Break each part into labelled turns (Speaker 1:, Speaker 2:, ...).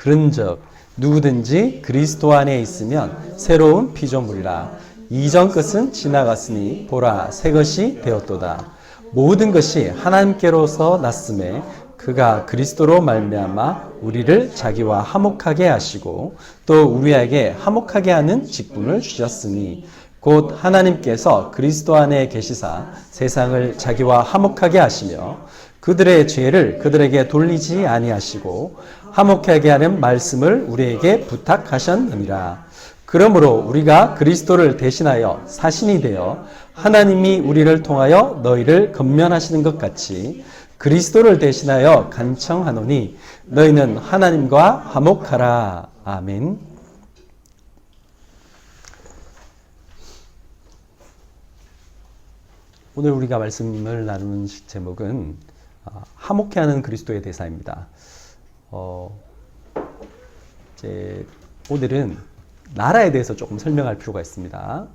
Speaker 1: 그런즉 누구든지 그리스도 안에 있으면 새로운 피조물이라. 이전 것은 지나갔으니 보라 새 것이 되었도다. 모든 것이 하나님께로서 났음에 그가 그리스도로 말미암아 우리를 자기와 화목하게 하시고 또 우리에게 화목하게 하는 직분을 주셨으니 곧 하나님께서 그리스도 안에 계시사 세상을 자기와 화목하게 하시며 그들의 죄를 그들에게 돌리지 아니하시고 화목하게 하는 말씀을 우리에게 부탁하셨느니라. 그러므로 우리가 그리스도를 대신하여 사신이 되어 하나님이 우리를 통하여 너희를 건면하시는 것 같이 그리스도를 대신하여 간청하노니 너희는 하나님과 화목하라. 아멘. 오늘 우리가 말씀을 나누는 제목은 화목케 하는 그리스도의 대사입니다. 오늘은 나라에 대해서 조금 설명할 필요가 있습니다.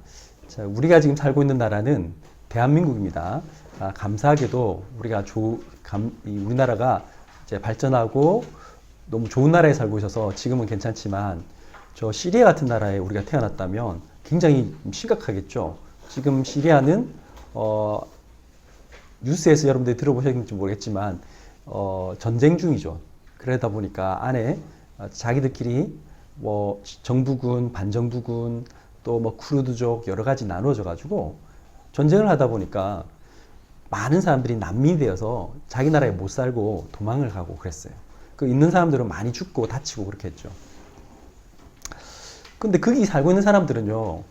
Speaker 1: 자, 우리가 지금 살고 있는 나라는 대한민국입니다. 감사하게도 우리가 우리나라가 이제 발전하고 너무 좋은 나라에 살고 있어서 지금은 괜찮지만 저 시리아 같은 나라에 우리가 태어났다면 굉장히 심각하겠죠. 지금 시리아는 뉴스에서 여러분들이 들어보셨는지 모르겠지만 전쟁 중이죠. 그러다 보니까 안에 자기들끼리 뭐 정부군, 반정부군, 또 뭐 쿠르드족 여러 가지 나누어져 가지고 전쟁을 하다 보니까 많은 사람들이 난민이 되어서 자기 나라에 못 살고 도망을 가고 그랬어요. 그 있는 사람들은 많이 죽고 다치고 그렇게 했죠. 근데 거기 살고 있는 사람들은요,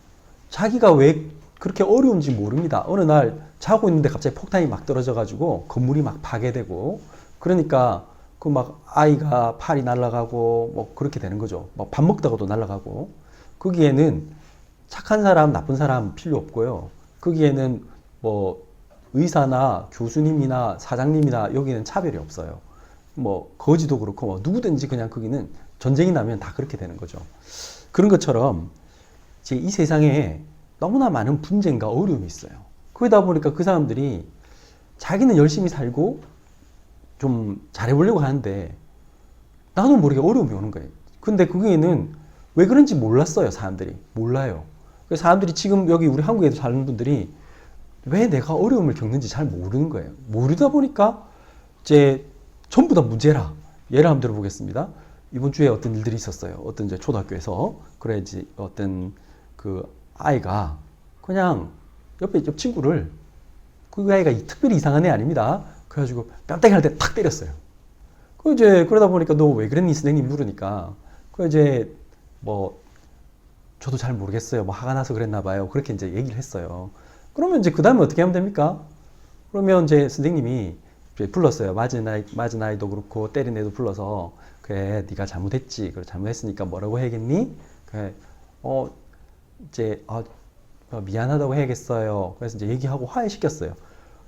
Speaker 1: 자기가 왜 그렇게 어려운지 모릅니다. 어느 날 자고 있는데 갑자기 폭탄이 막 떨어져 가지고 건물이 막 파괴되고, 그러니까 그 막 아이가 팔이 날아가고 뭐 그렇게 되는 거죠. 막 밥 먹다가도 날아가고. 거기에는 착한 사람, 나쁜 사람 필요 없고요. 거기에는 뭐 의사나 교수님이나 사장님이나 여기는 차별이 없어요. 뭐 거지도 그렇고 뭐 누구든지 그냥 거기는 전쟁이 나면 다 그렇게 되는 거죠. 그런 것처럼 이제 이 세상에 너무나 많은 분쟁과 어려움이 있어요. 그러다 보니까 그 사람들이 자기는 열심히 살고 좀 잘해보려고 하는데 나도 모르게 어려움이 오는 거예요. 근데 거기에는 왜 그런지 몰랐어요. 사람들이 몰라요. 그래서 사람들이 지금 여기 우리 한국에도 사는 분들이 왜 내가 어려움을 겪는지 잘 모르는 거예요. 모르다 보니까 이제 전부 다 문제라. 예를 한번 들어보겠습니다. 이번 주에 어떤 일들이 있었어요. 어떤 이제 초등학교에서 그래야지 어떤 그 아이가 그냥 옆 친구를, 그 아이가 특별히 이상한 애 아닙니다. 그래가지고 뺨때기 할 때 탁 때렸어요. 그 이제 그러다 보니까 너 왜 그랬니 선생님 물으니까 그 이제 뭐 저도 잘 모르겠어요. 뭐 화가 나서 그랬나 봐요. 그렇게 이제 얘기를 했어요. 그러면 이제 그 다음에 어떻게 하면 됩니까? 그러면 이제 선생님이 불렀어요. 맞은 아이도 그렇고 때린 애도 불러서 그래 네가 잘못했지. 그래 잘못했으니까 뭐라고 해야겠니? 그래 이제 미안하다고 해야겠어요. 그래서 이제 얘기하고 화해시켰어요.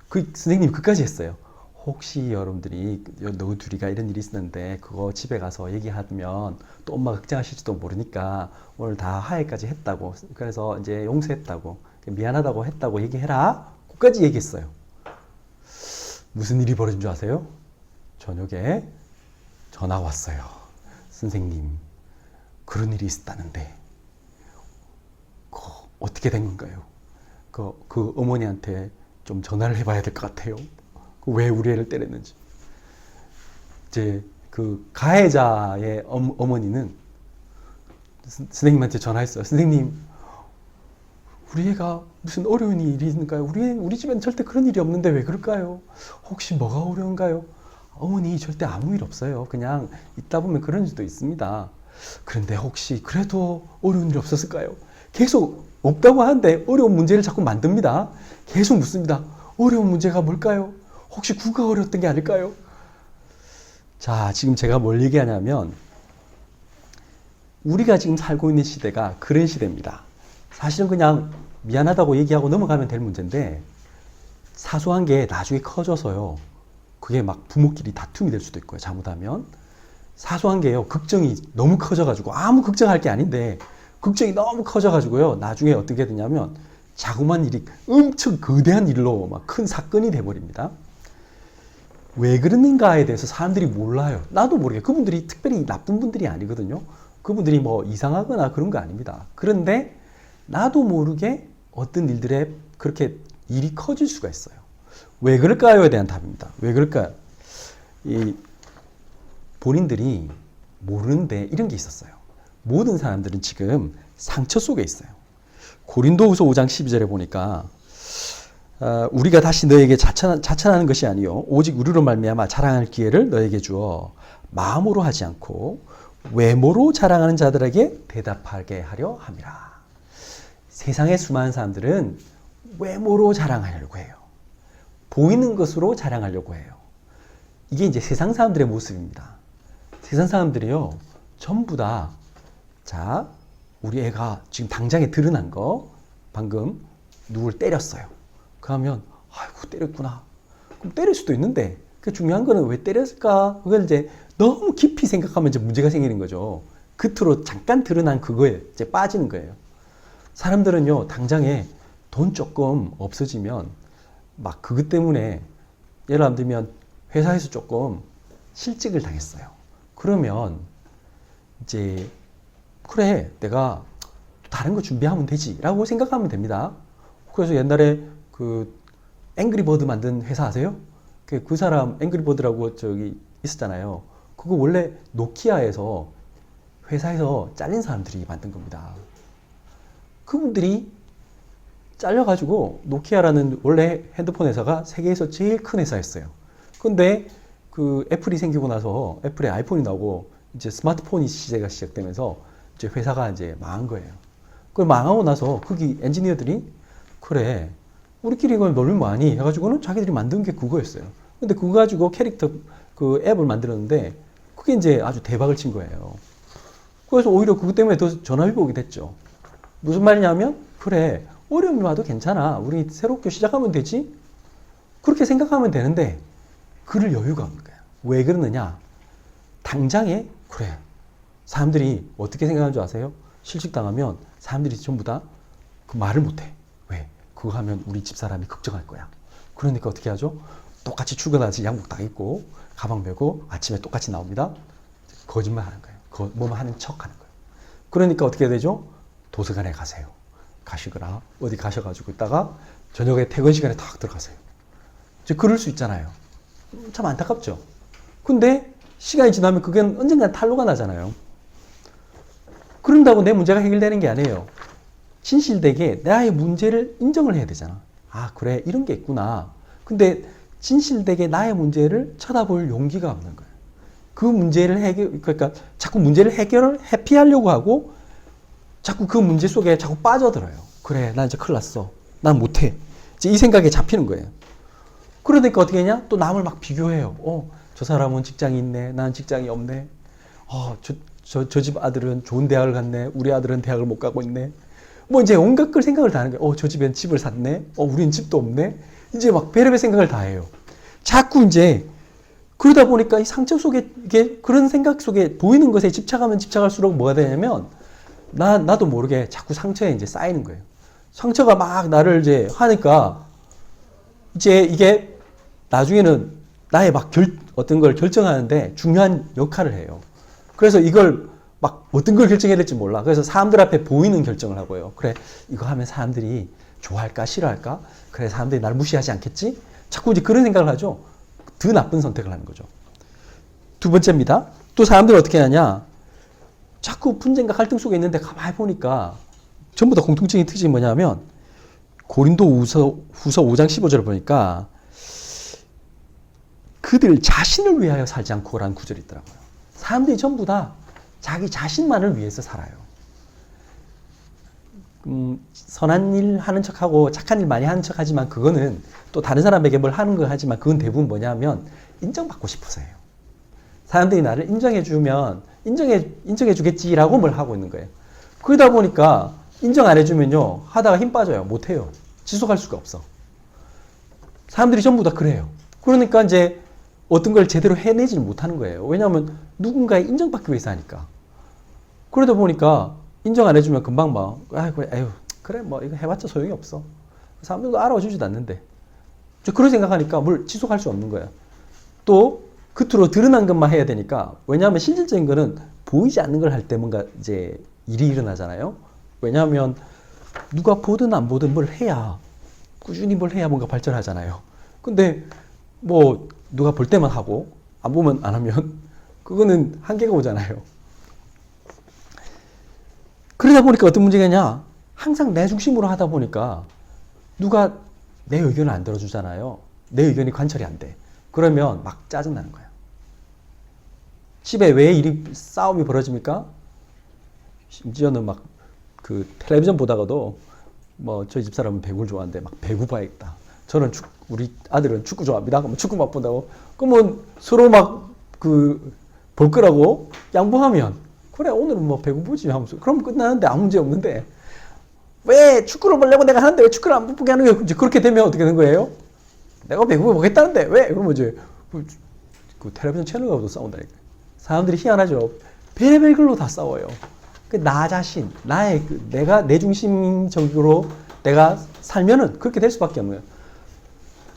Speaker 1: 그 선생님이 그까지 했어요. 혹시 여러분들이 너 둘이가 이런 일이 있었는데 그거 집에 가서 얘기하면 또 엄마가 걱정하실지도 모르니까 오늘 다 화해까지 했다고. 그래서 이제 용서했다고, 미안하다고 했다고 얘기해라. 그까지 얘기했어요. 무슨 일이 벌어진 줄 아세요? 저녁에 전화가 왔어요. 선생님, 그런 일이 있었다는데 어떻게 된 건가요? 그 어머니한테 좀 전화를 해봐야 될 것 같아요. 왜 우리 애를 때렸는지. 이제 그 가해자의 어머니는 선생님한테 전화했어요. 선생님, 우리 애가 무슨 어려운 일이 있는가요? 우리 집엔 절대 그런 일이 없는데 왜 그럴까요? 혹시 뭐가 어려운가요? 어머니 절대 아무 일 없어요. 그냥 있다 보면 그런 일도 있습니다. 그런데 혹시 그래도 어려운 일 없었을까요? 계속 없다고 하는데 어려운 문제를 자꾸 만듭니다. 계속 묻습니다. 어려운 문제가 뭘까요? 혹시 구가 어려웠던 게 아닐까요? 자, 지금 제가 뭘 얘기하냐면 우리가 지금 살고 있는 시대가 그런 시대입니다. 사실은 그냥 미안하다고 얘기하고 넘어가면 될 문제인데 사소한 게 나중에 커져서요. 그게 막 부모끼리 다툼이 될 수도 있고요. 잘못하면. 사소한 게요. 걱정이 너무 커져가지고 아무 걱정할 게 아닌데 걱정이 너무 커져가지고요. 나중에 어떻게 되냐면 자그만 일이 엄청 거대한 일로 막 큰 사건이 돼버립니다. 왜 그러는가에 대해서 사람들이 몰라요. 나도 모르게. 그분들이 특별히 나쁜 분들이 아니거든요. 그분들이 뭐 이상하거나 그런 거 아닙니다. 그런데 나도 모르게 어떤 일들에 그렇게 일이 커질 수가 있어요. 왜 그럴까요에 대한 답입니다. 왜 그럴까요? 이 본인들이 모르는데 이런 게 있었어요. 모든 사람들은 지금 상처 속에 있어요. 고린도후서 5장 12절에 보니까 우리가 다시 너에게 자천하는 것이 아니요 오직 우리로 말미암아 자랑할 기회를 너에게 주어 마음으로 하지 않고 외모로 자랑하는 자들에게 대답하게 하려 함이라. 세상의 수많은 사람들은 외모로 자랑하려고 해요. 보이는 것으로 자랑하려고 해요. 이게 이제 세상 사람들의 모습입니다. 세상 사람들이요, 전부 다, 자, 우리 애가 지금 당장에 드러난 거, 방금 누굴 때렸어요. 그러면, 아이고, 때렸구나. 그럼 때릴 수도 있는데, 그 중요한 거는 왜 때렸을까? 그걸 이제 너무 깊이 생각하면 이제 문제가 생기는 거죠. 겉으로 잠깐 드러난 그거에 이제 빠지는 거예요. 사람들은요, 당장에 돈 조금 없어지면, 막 그것 때문에, 예를 들면, 회사에서 조금 실직을 당했어요. 그러면 이제 그래 내가 다른 거 준비하면 되지 라고 생각하면 됩니다. 그래서 옛날에 그 앵그리버드 만든 회사 아세요? 그 사람 앵그리버드라고 저기 있었잖아요. 그거 원래 노키아에서 회사에서 잘린 사람들이 만든 겁니다. 그분들이 잘려가지고 노키아라는 원래 핸드폰 회사가 세계에서 제일 큰 회사였어요. 근데 그 애플이 생기고 나서 애플에 아이폰이 나오고 이제 스마트폰 시대가 시작되면서 이제 회사가 이제 망한 거예요. 그걸 망하고 나서 거기 엔지니어들이 그래 우리끼리 이걸 놀면 뭐하니 해가지고는 자기들이 만든 게 그거였어요. 근데 그거 가지고 캐릭터 그 앱을 만들었는데 그게 이제 아주 대박을 친 거예요. 그래서 오히려 그것 때문에 더 전화위복이 됐죠. 무슨 말이냐면 그래 어려움이 와도 괜찮아 우리 새롭게 시작하면 되지 그렇게 생각하면 되는데 그럴 여유가 없는 거야. 왜 그러느냐? 당장에 그래. 사람들이 어떻게 생각하는 줄 아세요? 실직당하면 사람들이 전부 다 그 말을 못해. 왜? 그거 하면 우리 집사람이 걱정할 거야. 그러니까 어떻게 하죠? 똑같이 출근하지 양복 다 입고 가방 메고 아침에 똑같이 나옵니다. 거짓말 하는 거예요. 뭐만 하는 척 하는 거예요. 그러니까 어떻게 되죠? 도서관에 가세요. 가시거나 어디 가셔가지고 있다가 저녁에 퇴근 시간에 탁 들어가세요. 이제 그럴 수 있잖아요. 참 안타깝죠. 근데 시간이 지나면 그게 언젠가 탄로가 나잖아요. 그런다고 내 문제가 해결되는 게 아니에요. 진실되게 나의 문제를 인정을 해야 되잖아. 아 그래 이런 게 있구나. 근데 진실되게 나의 문제를 쳐다볼 용기가 없는 거예요. 그 문제를 그러니까 자꾸 문제를 회피하려고 하고 자꾸 그 문제 속에 자꾸 빠져들어요. 그래 나 이제 큰일 났어. 난 못해. 이제 이 생각에 잡히는 거예요. 그러니까 어떻게 하냐? 또 남을 막 비교해요. 저 사람은 직장이 있네. 나는 직장이 없네. 저 집 아들은 좋은 대학을 갔네. 우리 아들은 대학을 못 가고 있네. 뭐 이제 온갖 걸 생각을 다 하는 거예요. 저 집엔 집을 샀네. 우린 집도 없네. 이제 막 별의별 생각을 다 해요. 자꾸 이제 그러다 보니까 이 상처 속에 이게 그런 생각 속에 보이는 것에 집착하면 집착할수록 뭐가 되냐면 나도 모르게 자꾸 상처에 이제 쌓이는 거예요. 상처가 막 나를 이제 하니까 이제 이게 나중에는 나의 막 어떤 걸 결정하는데 중요한 역할을 해요. 그래서 이걸 막 어떤 걸 결정해야 될지 몰라. 그래서 사람들 앞에 보이는 결정을 하고요. 그래, 이거 하면 사람들이 좋아할까, 싫어할까? 그래, 사람들이 날 무시하지 않겠지? 자꾸 이제 그런 생각을 하죠. 더 나쁜 선택을 하는 거죠. 두 번째입니다. 또 사람들은 어떻게 하냐? 자꾸 분쟁과 갈등 속에 있는데 가만히 보니까 전부 다 공통적인 특징이 뭐냐면 고린도후서 5장 15절을 보니까 그들 자신을 위하여 살지 않고라는 구절이 있더라고요. 사람들이 전부 다 자기 자신만을 위해서 살아요. 선한 일 하는 척하고 착한 일 많이 하는 척하지만 그거는 또 다른 사람에게 뭘 하는 거 하지만 그건 대부분 뭐냐면 인정받고 싶어서예요. 사람들이 나를 인정해주면 인정해주겠지라고 뭘 하고 있는 거예요. 그러다 보니까 인정 안 해주면요 하다가 힘 빠져요. 못해요. 지속할 수가 없어. 사람들이 전부 다 그래요. 그러니까 이제 어떤 걸 제대로 해내지는 못하는 거예요. 왜냐하면 누군가의 인정받기 위해서 하니까. 그러다 보니까 인정 안 해주면 금방 막 그래 뭐 이거 해봤자 소용이 없어. 사람들도 알아주지도 않는데. 그런 생각하니까 뭘 지속할 수 없는 거예요. 또 겉으로 드러난 것만 해야 되니까 왜냐하면 실질적인 거는 보이지 않는 걸 할 때 뭔가 이제 일이 일어나잖아요. 왜냐하면 누가 보든 안 보든 뭘 해야 꾸준히 뭘 해야 뭔가 발전하잖아요. 근데 뭐 누가 볼 때만 하고 안 보면 안 하면 그거는 한계가 오잖아요. 그러다 보니까 어떤 문제냐냐 항상 내 중심으로 하다 보니까 누가 내 의견을 안 들어주잖아요. 내 의견이 관철이 안 돼. 그러면 막 짜증나는 거야. 집에 왜 싸움이 벌어집니까? 심지어는 막 그 텔레비전 보다가도 뭐 저희 집사람은 배구를 좋아하는데 막 배구 봐야겠다. 저는 우리 아들은 축구 좋아합니다. 그러면 축구 막 본다고. 그러면 서로 막 볼 거라고 양보하면 그래 오늘은 뭐 배구 보지 하면서 그럼 끝나는데 아무 문제 없는데 왜 축구를 보려고 내가 하는데 왜 축구를 안 보게 하는 거예요? 이제 그렇게 되면 어떻게 되는 거예요? 내가 배구 보겠다는데 왜? 그러면 이제 그 텔레비전 채널 가도 싸운다니까. 사람들이 희한하죠. 별의별 걸로 다 싸워요. 나 자신, 내가 내 중심적으로 내가 살면은 그렇게 될 수밖에 없는 거예요.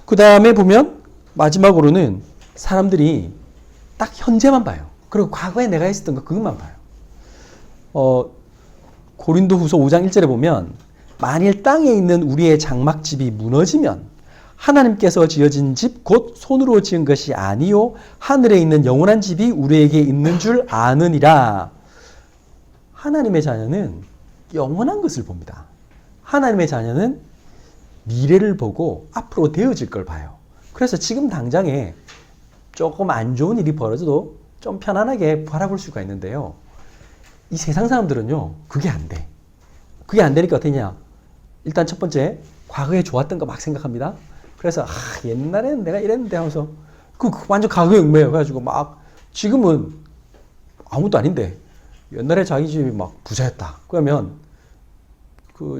Speaker 1: 그 다음에 보면 마지막으로는 사람들이 딱 현재만 봐요. 그리고 과거에 내가 했었던 거 그것만 봐요. 고린도후서 5장 1절에 보면 만일 땅에 있는 우리의 장막집이 무너지면 하나님께서 지어진 집 곧 손으로 지은 것이 아니요 하늘에 있는 영원한 집이 우리에게 있는 줄 아느니라. 하나님의 자녀는 영원한 것을 봅니다. 하나님의 자녀는 미래를 보고 앞으로 되어질 걸 봐요. 그래서 지금 당장에 조금 안 좋은 일이 벌어져도 좀 편안하게 바라볼 수가 있는데요. 이 세상 사람들은요, 그게 안 돼. 그게 안 되니까 어떻게냐? 일단 첫 번째, 과거에 좋았던 거 막 생각합니다. 그래서 옛날에는 내가 이랬는데 하면서 그 완전 과거에 얽매여 가지고 막 지금은 아무것도 아닌데 옛날에 자기 집이 막 부자였다. 그러면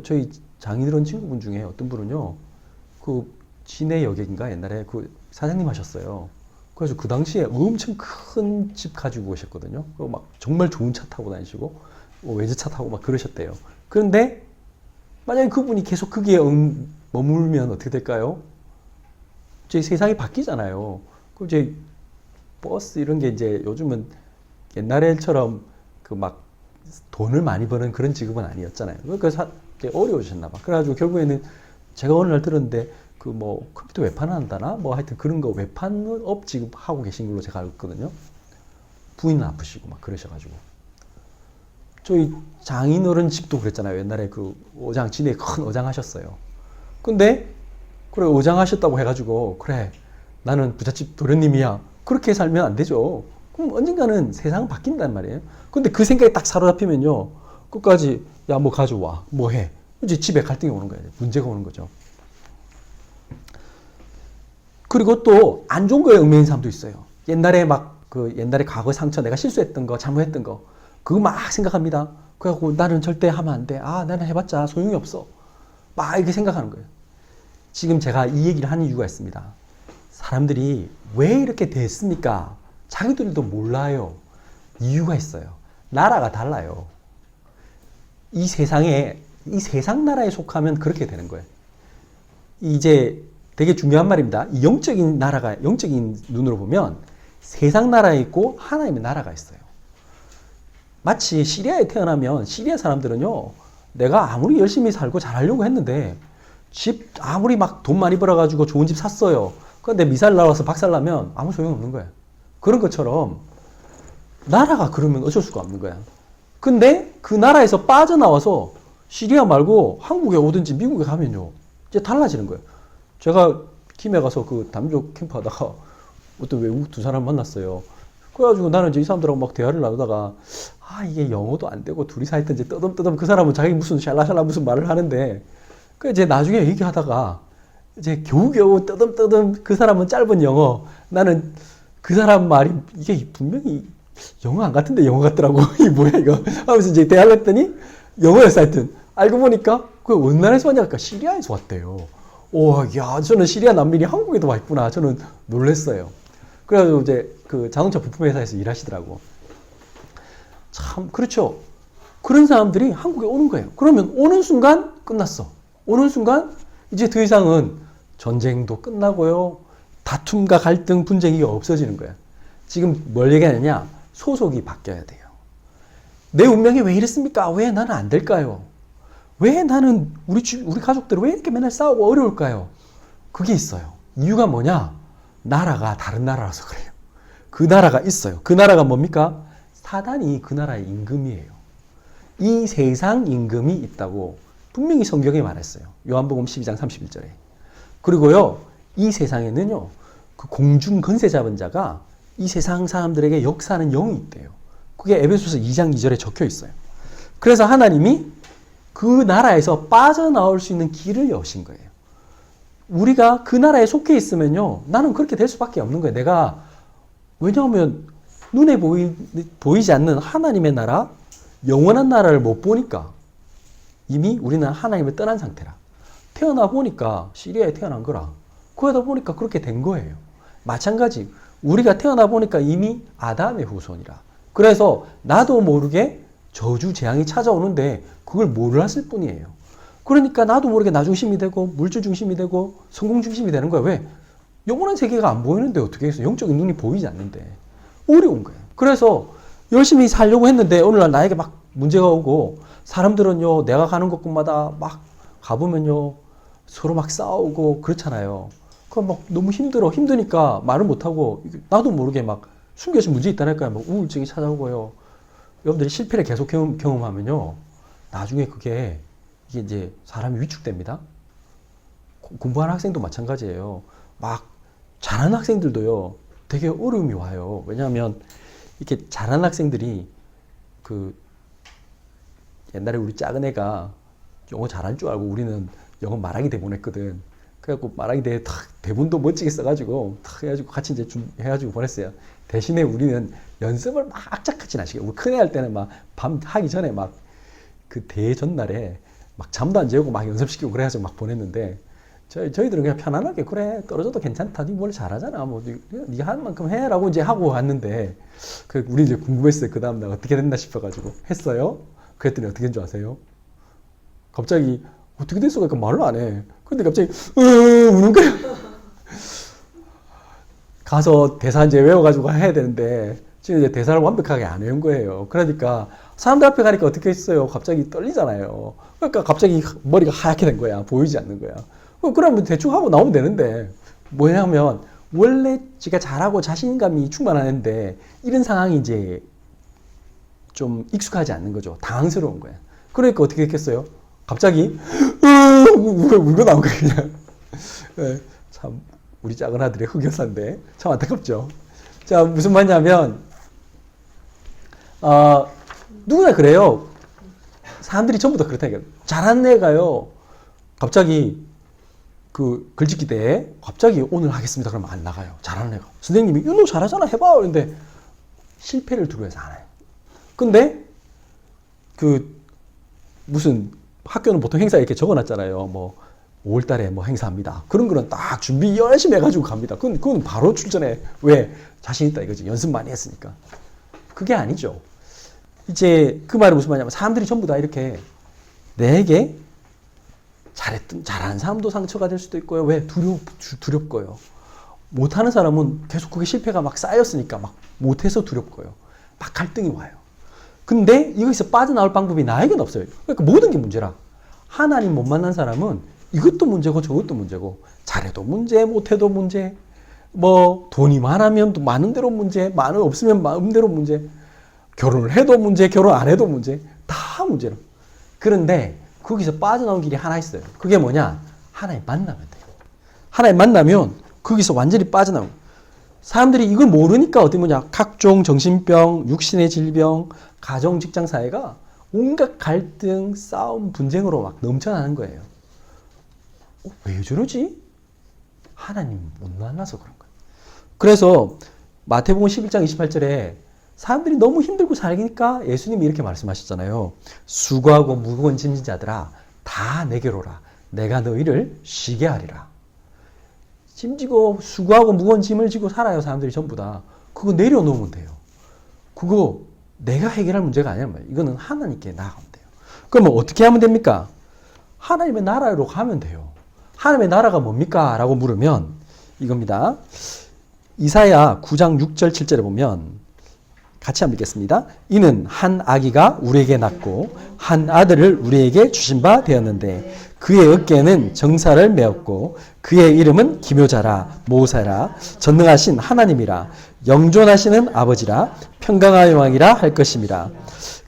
Speaker 1: 저희 장인어른 친구분 중에 어떤 분은요, 진해 여객인가 옛날에 사장님 하셨어요. 그래서 그 당시에 엄청 큰 집 가지고 오셨거든요. 막 정말 좋은 차 타고 다니시고 외제차 타고 막 그러셨대요. 그런데 만약에 그분이 계속 거기에 머물면 어떻게 될까요? 이제 세상이 바뀌잖아요. 그럼 이제 버스 이런 게 이제 요즘은 옛날처럼 막 돈을 많이 버는 그런 직업은 아니었잖아요. 그러니까 이제 어려우셨나 봐. 그래가지고 결국에는 제가 어느 날 들었는데 컴퓨터 외판을 한다나? 하여튼 그런 거 외판업 지금 하고 계신 걸로 제가 알고 있거든요. 부인은 아프시고 막 그러셔가지고. 저희 장인어른 집도 그랬잖아요. 옛날에 진해 큰 어장 하셨어요. 근데, 그래, 어장 하셨다고 해가지고, 그래, 나는 부잣집 도련님이야. 그렇게 살면 안 되죠. 그럼 언젠가는 세상은 바뀐단 말이에요. 근데 그 생각이 딱 사로잡히면요. 끝까지, 야, 뭐 가져와. 뭐 해. 이제 집에 갈등이 오는 거예요. 문제가 오는 거죠. 그리고 또 안 좋은 거에 얽매인 사람도 있어요. 옛날에 옛날에 과거 상처, 내가 실수했던 거, 잘못했던 거, 그거 막 생각합니다. 그래갖고 나는 절대 하면 안 돼. 나는 해봤자 소용이 없어. 막 이렇게 생각하는 거예요. 지금 제가 이 얘기를 하는 이유가 있습니다. 사람들이 왜 이렇게 됐습니까? 자기들도 몰라요. 이유가 있어요. 나라가 달라요. 이 세상 나라에 속하면 그렇게 되는 거예요. 이제 되게 중요한 말입니다. 이 영적인 눈으로 보면 세상 나라에 있고 하나님의 나라가 있어요. 마치 시리아에 태어나면 시리아 사람들은요, 내가 아무리 열심히 살고 잘하려고 했는데 집 아무리 막 돈 많이 벌어가지고 좋은 집 샀어요. 그런데 미사일 날아와서 박살나면 아무 소용없는 거예요. 그런 것처럼 나라가 그러면 어쩔 수가 없는 거야. 근데 그 나라에서 빠져나와서 시리아 말고 한국에 오든지 미국에 가면요, 이제 달라지는 거예요. 제가 김해 가서 담요 캠프 하다가 어떤 외국 두 사람 만났어요. 그래가지고 나는 이제 이 사람들하고 막 대화를 나누다가 이게 영어도 안 되고 둘이서 하여튼 이제 떠듬떠듬 그 사람은 자기 무슨 샬라샬라 무슨 말을 하는데 그 이제 나중에 얘기하다가 이제 겨우겨우 떠듬떠듬 그 사람은 짧은 영어, 나는 그 사람 말이 이게 분명히 영어 안 같은데 영어 같더라고. 이게 뭐야 이거 하면서 이제 대화를 했더니 영어였어. 하여튼 알고 보니까 어느 나라에서 왔냐니까 시리아에서 왔대요. 야, 저는 시리아 난민이 한국에도 와 있구나. 저는 놀랐어요. 그래가지고 이제 자동차 부품 회사에서 일하시더라고. 참, 그렇죠. 그런 사람들이 한국에 오는 거예요. 그러면 오는 순간 끝났어. 오는 순간 이제 더 이상은 전쟁도 끝나고요. 다툼과 갈등, 분쟁이 없어지는 거야. 지금 뭘 얘기하느냐? 소속이 바뀌어야 돼요. 내 운명이 왜 이랬습니까? 왜 나는 안 될까요? 왜 나는 우리 가족들 왜 이렇게 맨날 싸우고 어려울까요? 그게 있어요. 이유가 뭐냐? 나라가 다른 나라라서 그래요. 그 나라가 있어요. 그 나라가 뭡니까? 사단이 그 나라의 임금이에요. 이 세상 임금이 있다고 분명히 성경에 말했어요. 요한복음 12장 31절에. 그리고요, 이 세상에는요, 그 공중 권세 잡은 자가 이 세상 사람들에게 역사하는 영이 있대요. 그게 에베소서 2장 2절에 적혀 있어요. 그래서 하나님이 그 나라에서 빠져나올 수 있는 길을 여신 거예요. 우리가 그 나라에 속해 있으면요, 나는 그렇게 될 수밖에 없는 거예요. 왜냐하면 눈에 보이지 않는 하나님의 나라, 영원한 나라를 못 보니까 이미 우리는 하나님을 떠난 상태라. 태어나 보니까 시리아에 태어난 거라. 그러다 보니까 그렇게 된 거예요. 마찬가지 우리가 태어나 보니까 이미 아담의 후손이라. 그래서 나도 모르게 저주 재앙이 찾아오는데 그걸 몰랐을 뿐이에요. 그러니까 나도 모르게 나 중심이 되고 물질 중심이 되고 성공 중심이 되는 거야. 왜? 영원한 세계가 안 보이는데 어떻게 해서 영적인 눈이 보이지 않는데 어려운 거예요. 그래서 열심히 살려고 했는데 어느 날 나에게 막 문제가 오고 사람들은요 내가 가는 곳마다 막 가보면요 서로 막 싸우고 그렇잖아요. 그럼 막 너무 힘드니까 말을 못하고 나도 모르게 막 숨겨진 문제 있다니까요. 막 우울증이 찾아오고요. 여러분들이 실패를 계속 경험하면요 나중에 이게 이제 사람이 위축됩니다. 공부하는 학생도 마찬가지예요. 막 잘하는 학생들도요 되게 어려움이 와요. 왜냐하면 이렇게 잘하는 학생들이 그 옛날에 우리 작은 애가 영어 잘할 줄 알고 우리는 영어 말하기 대본 했거든. 그래갖고 말하기 대본도 멋지게 써가지고 탁 해가지고 같이 이제 해가지고 보냈어요. 대신에 우리는 연습을 막 악착같이 하시고 우리 큰애 할 때는 막 밤 하기 전에 막 그 대회 전날에 막 잠도 안 재우고 막 연습시키고 그래가지고 막 보냈는데 저희들은 그냥 편안하게 그래 떨어져도 괜찮다. 니 뭘 잘하잖아. 뭐 네가 하는 만큼 해라고 이제 하고 왔는데 우리 이제 궁금했어요. 그 다음 날 어떻게 됐나 싶어가지고 했어요. 그랬더니 어떻게 된 줄 아세요? 갑자기 어떻게 됐어? 그러니까 말을 안 해. 근데 갑자기 우는 거야. 가서 대사 이제 외워가지고 해야 되는데 지금 이제 대사를 완벽하게 안 외운 거예요. 그러니까 사람들 앞에 가니까 어떻게 했어요? 갑자기 떨리잖아요. 그러니까 갑자기 머리가 하얗게 된 거야. 보이지 않는 거야. 그러면 대충 하고 나오면 되는데 뭐냐면 원래 지가 잘하고 자신감이 충만한데 이런 상황이 이제 좀 익숙하지 않는 거죠. 당황스러운 거야. 그러니까 어떻게 했겠어요? 갑자기 울고 나온 거야 그냥. 네, 참 우리 작은 아들의 흑역사인데 참 안타깝죠. 자 무슨 말이냐면 누구나 그래요. 사람들이 전부 다 그렇다니까. 잘하는 애가요 갑자기 그 글짓기 때에 갑자기 오늘 하겠습니다 그러면 안 나가요. 잘하는 애가. 선생님이 너 잘하잖아 해봐. 그런데 실패를 두려워해서 안 해요. 근데 무슨 학교는 보통 행사 이렇게 적어놨잖아요. 뭐 5월달에 뭐 행사합니다. 그런 거는 딱 준비 열심히 해가지고 갑니다. 그건 바로 출전해. 왜? 자신 있다 이거지. 연습 많이 했으니까. 그게 아니죠. 이제 그 말은 무슨 말이냐면 사람들이 전부 다 이렇게 내게 잘하는 사람도 상처가 될 수도 있고요. 왜? 두렵고요. 못하는 사람은 계속 그게 실패가 막 쌓였으니까 막 못해서 두렵고요. 막 갈등이 와요. 근데 여기서 빠져나올 방법이 나에게는 없어요. 그러니까 모든 게 문제라. 하나님 못 만난 사람은 이것도 문제고 저것도 문제고 잘해도 문제 못해도 문제 뭐 돈이 많으면 또 많은 대로 문제 많은 없으면 마음대로 문제 결혼을 해도 문제 결혼 안 해도 문제 다 문제라. 그런데 거기서 빠져나온 길이 하나 있어요. 그게 뭐냐? 하나님 만나면 돼요. 하나님 만나면 거기서 완전히 빠져나오고 사람들이 이걸 모르니까 어떻게 뭐냐 각종 정신병, 육신의 질병, 가정, 직장 사회가 온갖 갈등, 싸움, 분쟁으로 막 넘쳐나는 거예요. 왜 저러지? 하나님 못 만나서 그런 거예요. 그래서 마태복음 11장 28절에 사람들이 너무 힘들고 살기니까 예수님이 이렇게 말씀하셨잖아요. 수고하고 무거운 짐진 자들아 다 내게로 오라. 내가 너희를 쉬게 하리라. 짐지고 수고하고 무거운 짐을 지고 살아요. 사람들이 전부 다. 그거 내려놓으면 돼요. 그거 내가 해결할 문제가 아니란 말이에요. 이거는 하나님께 나아가면 돼요. 그러면 어떻게 하면 됩니까? 하나님의 나라로 가면 돼요. 하나님의 나라가 뭡니까? 라고 물으면 이겁니다. 이사야 9장 6절 7절에 보면 같이 한번 읽겠습니다. 이는 한 아기가 우리에게 낳고 한 아들을 우리에게 주신 바 되었는데 그의 어깨에는 정사를 메었고 그의 이름은 기묘자라 모사라 전능하신 하나님이라 영존하시는 아버지라 평강의 왕이라 할 것임이라.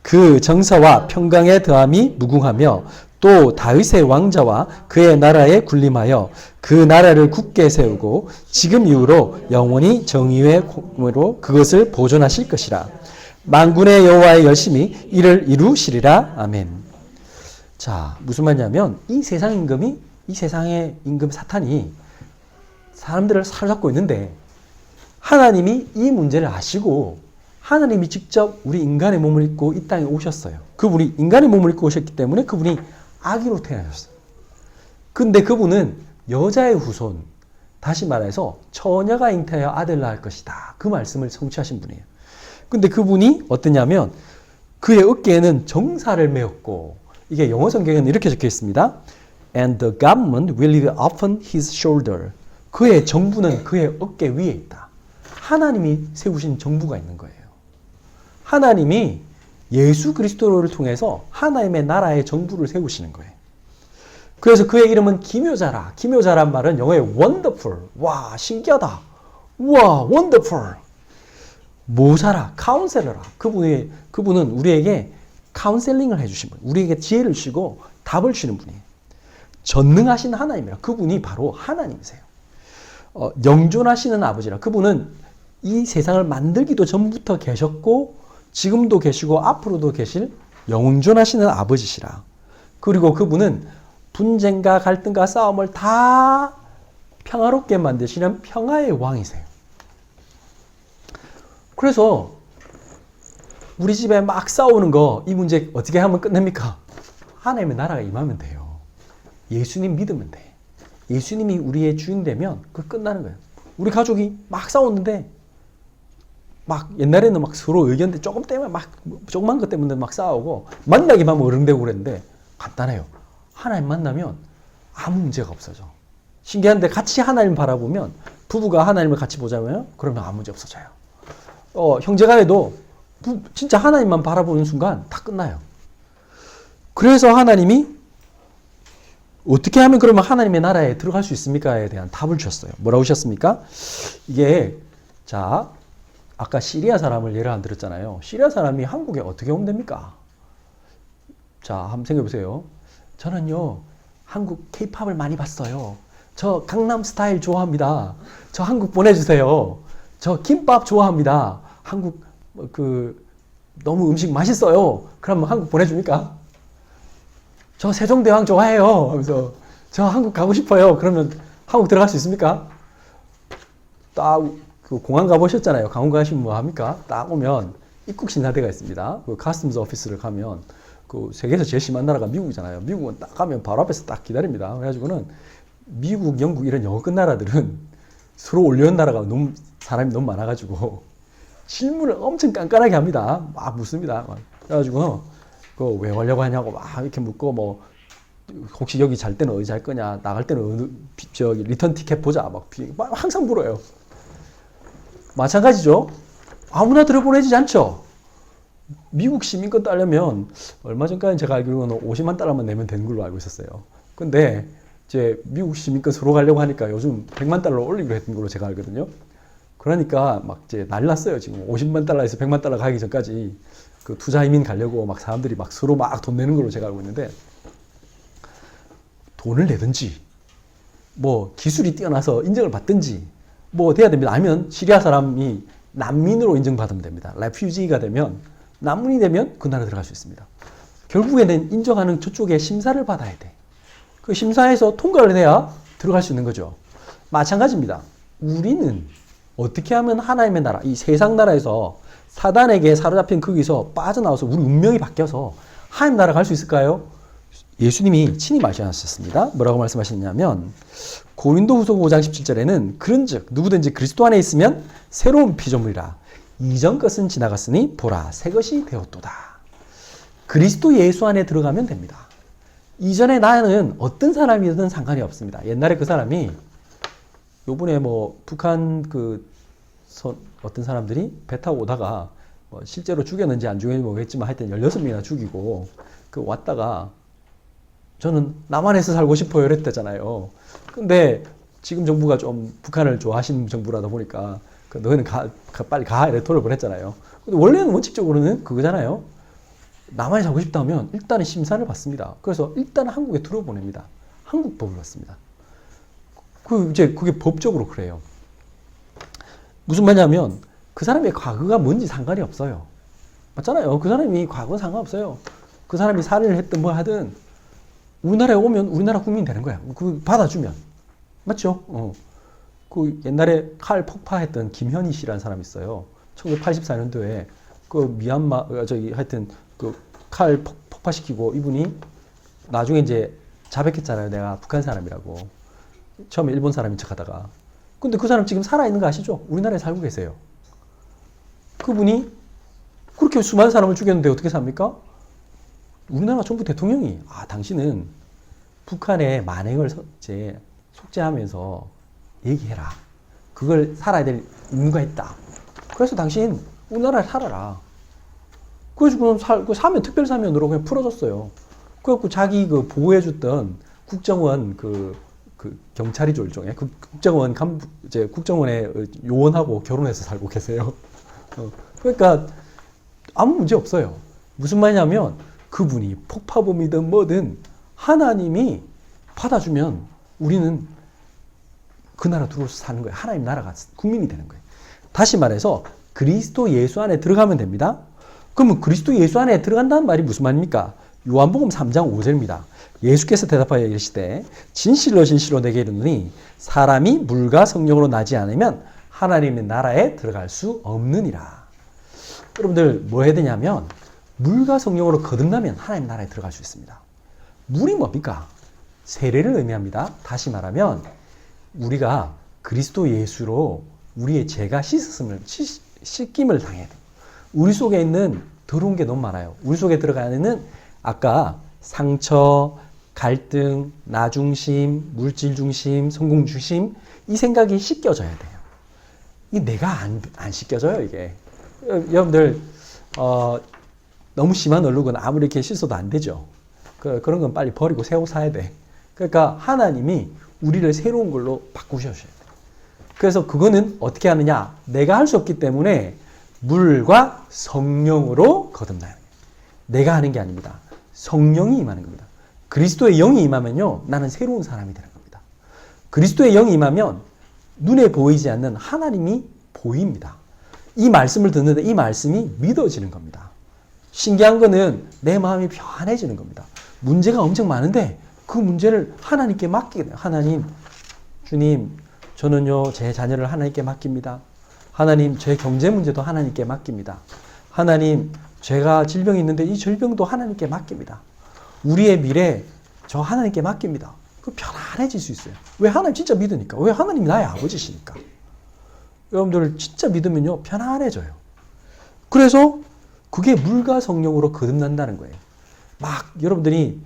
Speaker 1: 그 정사와 평강의 더함이 무궁하며 또 다윗의 왕자와 그의 나라에 군림하여 그 나라를 굳게 세우고 지금 이후로 영원히 정의의 공으로 그것을 보존하실 것이라. 만군의 여호와의 열심히 이를 이루시리라. 아멘. 자, 무슨 말이냐면 이 세상의 임금 사탄이 사람들을 사로잡고 있는데 하나님이 이 문제를 아시고 하나님이 직접 우리 인간의 몸을 입고 이 땅에 오셨어요. 그분이 인간의 몸을 입고 오셨기 때문에 그분이 아기로 태어나셨어요. 근데 그분은 여자의 후손, 다시 말해서 처녀가 잉태하여 아들을 낳을 것이다. 그 말씀을 성취하신 분이에요. 근데 그분이 어떠냐면 그의 어깨에는 정사를 메었고, 이게 영어 성경에는 이렇게 적혀 있습니다. And the government will live upon his shoulder. 그의 정부는 그의 어깨 위에 있다. 하나님이 세우신 정부가 있는 거예요. 하나님이 예수 그리스도를 통해서 하나님의 나라의 정부를 세우시는 거예요. 그래서 그의 이름은 기묘자라. 기묘자란 말은 영어에 wonderful. 와, 신기하다. 와, wonderful. 모사라, 카운셀러라. 그분은 우리에게 카운셀링을 해주신 분. 우리에게 지혜를 주시고 답을 주시는 분이에요. 전능하신 하나님이라. 그분이 바로 하나님이세요. 영존하시는 아버지라. 그분은 이 세상을 만들기도 전부터 계셨고 지금도 계시고 앞으로도 계실 영존하시는 아버지시라. 그리고 그분은 분쟁과 갈등과 싸움을 다 평화롭게 만드시는 평화의 왕이세요. 그래서 우리 집에 막 싸우는 거, 이 문제 어떻게 하면 끝냅니까? 하나님의 나라가 임하면 돼요. 예수님 믿으면 돼. 예수님이 우리의 주인 되면 그 끝나는 거예요. 우리 가족이 막 싸웠는데 막 옛날에는 막 서로 의견 조금 때문에 막 조그만 것 때문에 막 싸우고 만나기만 하면 어른되고 그랬는데 간단해요. 하나님 만나면 아무 문제가 없어져. 신기한데 같이 하나님 바라보면 부부가 하나님을 같이 보자면 그러면 아무 문제 없어져요. 형제간에도 진짜 하나님만 바라보는 순간 다 끝나요. 그래서 하나님이 어떻게 하면 그러면 하나님의 나라에 들어갈 수 있습니까에 대한 답을 주셨어요. 뭐라고 하셨습니까? 이게 자 아까 시리아 사람을 예를 안 들었잖아요. 시리아 사람이 한국에 어떻게 오면 됩니까? 자, 한번 생각해보세요. 저는요, 한국 K-팝을 많이 봤어요. 저 강남 스타일 좋아합니다. 저 한국 보내주세요. 저 김밥 좋아합니다. 한국, 너무 음식 맛있어요. 그러면 한국 보내줍니까? 저 세종대왕 좋아해요. 하면서 저 한국 가고 싶어요. 그러면 한국 들어갈 수 있습니까? 그 공항 가보셨잖아요. 강원 가시면 뭐 합니까? 딱 오면 입국 심사대가 있습니다. 그 카스텀스 오피스를 가면 그 세계에서 제일 심한 나라가 미국이잖아요. 미국은 딱 가면 바로 앞에서 딱 기다립니다. 그래가지고는 미국, 영국 이런 영어 끝 나라들은 서로 올려온 나라가 사람이 너무 많아가지고 질문을 엄청 깐깐하게 합니다. 막 묻습니다. 그래가지고 왜 가려고 하냐고 막 이렇게 묻고 뭐 혹시 여기 잘 때는 어디 잘 거냐, 나갈 때는 저기 리턴 티켓 보자 막 항상 물어요. 마찬가지죠. 아무나 들어보내지 않죠. 미국 시민권 따려면 얼마 전까지 제가 알기로는 50만 달러만 내면 되는 걸로 알고 있었어요. 근데 이제 미국 시민권 서로 가려고 하니까 요즘 100만 달러 올리기로 했던 걸로 제가 알거든요. 그러니까 막 이제 난리 났어요. 지금 50만 달러에서 100만 달러 가기 전까지 그 투자 이민 가려고 막 사람들이 막 서로 막 돈 내는 걸로 제가 알고 있는데, 돈을 내든지 뭐 기술이 뛰어나서 인정을 받든지 뭐 돼야 됩니다. 아니면 시리아 사람이 난민으로 인정받으면 됩니다. 레퓨지가 되면, 난민이 되면 그 나라 들어갈 수 있습니다. 결국에는 인정하는 저쪽에 심사를 받아야 돼. 그 심사에서 통과를 해야 들어갈 수 있는 거죠. 마찬가지입니다. 우리는 어떻게 하면 하나님의 나라, 이 세상 나라에서 사단에게 사로잡힌 거기서 빠져나와서 우리 운명이 바뀌어서 하나님 나라 갈 수 있을까요? 예수님이 친히 말씀하셨습니다. 뭐라고 말씀하셨냐면 고린도후서 5장 17절에는 그런즉 누구든지 그리스도 안에 있으면 새로운 피조물이라 이전 것은 지나갔으니 보라 새 것이 되었도다. 그리스도 예수 안에 들어가면 됩니다. 이전에 나는 어떤 사람이든 상관이 없습니다. 옛날에 그 사람이 요번에 뭐 북한 어떤 사람들이 배 타고 오다가 뭐 실제로 죽였는지 안 죽였는지 모르겠지만 하여튼 16명이나 죽이고 왔다가 저는 남한에서 살고 싶어요 이랬대잖아요. 근데 지금 정부가 좀 북한을 좋아하시는 정부라다 보니까 너희는 빨리 가 이렇게 돌을 보냈잖아요. 근데 원래는 원칙적으로는 그거잖아요. 남한에 살고 싶다면 일단은 심사를 받습니다. 그래서 일단은 한국에 들어보냅니다. 한국법을 받습니다. 이제 그게 법적으로 그래요. 무슨 말이냐면 그 사람의 과거가 뭔지 상관이 없어요. 맞잖아요. 그 사람이 과거는 상관없어요. 그 사람이 살인을 했든 뭐 하든 우리나라에 오면 우리나라 국민이 되는 거야. 받아주면. 맞죠? 그 옛날에 칼 폭파했던 김현희 씨라는 사람이 있어요. 1984년도에 미얀마 하여튼 칼 폭파시키고 이분이 나중에 이제 자백했잖아요. 내가 북한 사람이라고. 처음에 일본 사람인 척하다가. 근데 그 사람 지금 살아있는 거 아시죠? 우리나라에 살고 계세요. 그분이 그렇게 수많은 사람을 죽였는데 어떻게 삽니까? 우리나라 정부 대통령이 당신은 북한의 만행을 이제 속죄하면서 얘기해라. 그걸 살아야 될 의무가 있다. 그래서 당신 우리나라에 살아라. 그래서 사면 특별사면으로 그냥 풀어줬어요. 그래갖고 자기 보호해줬던 국정원 경찰이죠, 일종의. 국정원 국정원의 요원하고 결혼해서 살고 계세요. 그러니까 아무 문제 없어요. 무슨 말이냐면 그분이 폭파범이든 뭐든 하나님이 받아주면 우리는 그 나라 들어오서 사는 거예요. 하나님 나라가 국민이 되는 거예요. 다시 말해서 그리스도 예수 안에 들어가면 됩니다. 그러면 그리스도 예수 안에 들어간다는 말이 무슨 말입니까? 요한복음 3장 5절입니다. 예수께서 대답하여 이르시되 진실로 진실로 내게 이르노니 사람이 물과 성령으로 나지 않으면 하나님의 나라에 들어갈 수 없느니라. 여러분들 뭐 해야 되냐면 물과 성령으로 거듭나면 하나님 나라에 들어갈 수 있습니다. 물이 뭡니까? 세례를 의미합니다. 다시 말하면 우리가 그리스도 예수로 우리의 죄가 씻김을 당해야 돼요. 우리 속에 있는 더러운 게 너무 많아요. 우리 속에 들어가는 아까 상처, 갈등, 나중심, 물질중심, 성공중심 이 생각이 씻겨져야 돼요. 이 내가 안 씻겨져요 이게. 여러분들 너무 심한 얼룩은 아무리 이렇게 씻어도 안 되죠. 그런 건 빨리 버리고 새 옷 사야 돼. 그러니까 하나님이 우리를 새로운 걸로 바꾸셔야 돼요. 그래서 그거는 어떻게 하느냐? 내가 할 수 없기 때문에 물과 성령으로 거듭나요. 내가 하는 게 아닙니다. 성령이 임하는 겁니다. 그리스도의 영이 임하면요, 나는 새로운 사람이 되는 겁니다. 그리스도의 영이 임하면 눈에 보이지 않는 하나님이 보입니다. 이 말씀을 듣는데 이 말씀이 믿어지는 겁니다. 신기한 거는 내 마음이 편해지는 겁니다. 문제가 엄청 많은데 그 문제를 하나님께 맡기게 돼요. 하나님, 주님, 저는요, 제 자녀를 하나님께 맡깁니다. 하나님, 제 경제 문제도 하나님께 맡깁니다. 하나님, 제가 질병이 있는데 이 질병도 하나님께 맡깁니다. 우리의 미래, 저 하나님께 맡깁니다. 그 편안해질 수 있어요. 왜? 하나님 진짜 믿으니까. 왜? 하나님이 나의 아버지시니까. 여러분들 진짜 믿으면요, 편안해져요. 그래서 그게 물과 성령으로 거듭난다는 거예요. 여러분들이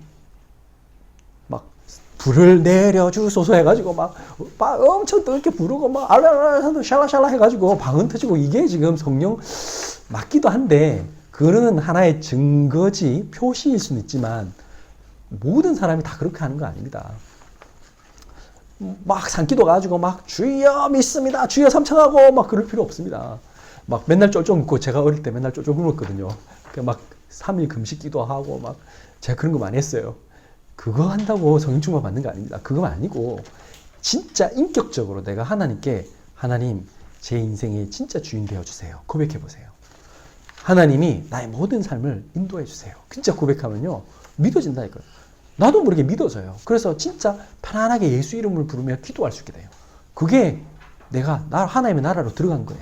Speaker 1: 불을 내려주소서 해가지고 막 엄청 뜨겁게 부르고 막 알랄랄 샬라샬라 해가지고 방언 터지고 이게 지금 성령 맞기도 한데 그거는 하나의 증거지 표시일 수는 있지만 모든 사람이 다 그렇게 하는 거 아닙니다. 막 산기도 가지고 막 주여 믿습니다. 주여 삼창하고 막 그럴 필요 없습니다. 막 맨날 쫄쫄 굶고 제가 어릴 때 맨날 쫄쫄 굶었거든요. 막 3일 금식 기도하고 막 제가 그런 거 많이 했어요. 그거 한다고 성령 충만 받는 거 아닙니다. 그건 아니고 진짜 인격적으로 내가 하나님께 하나님 제 인생의 진짜 주인 되어주세요. 고백해보세요. 하나님이 나의 모든 삶을 인도해 주세요. 진짜 고백하면요. 믿어진다니까요. 나도 모르게 믿어져요. 그래서 진짜 편안하게 예수 이름을 부르며 기도할 수 있게 돼요. 그게 내가 하나님의 나라로 들어간 거예요.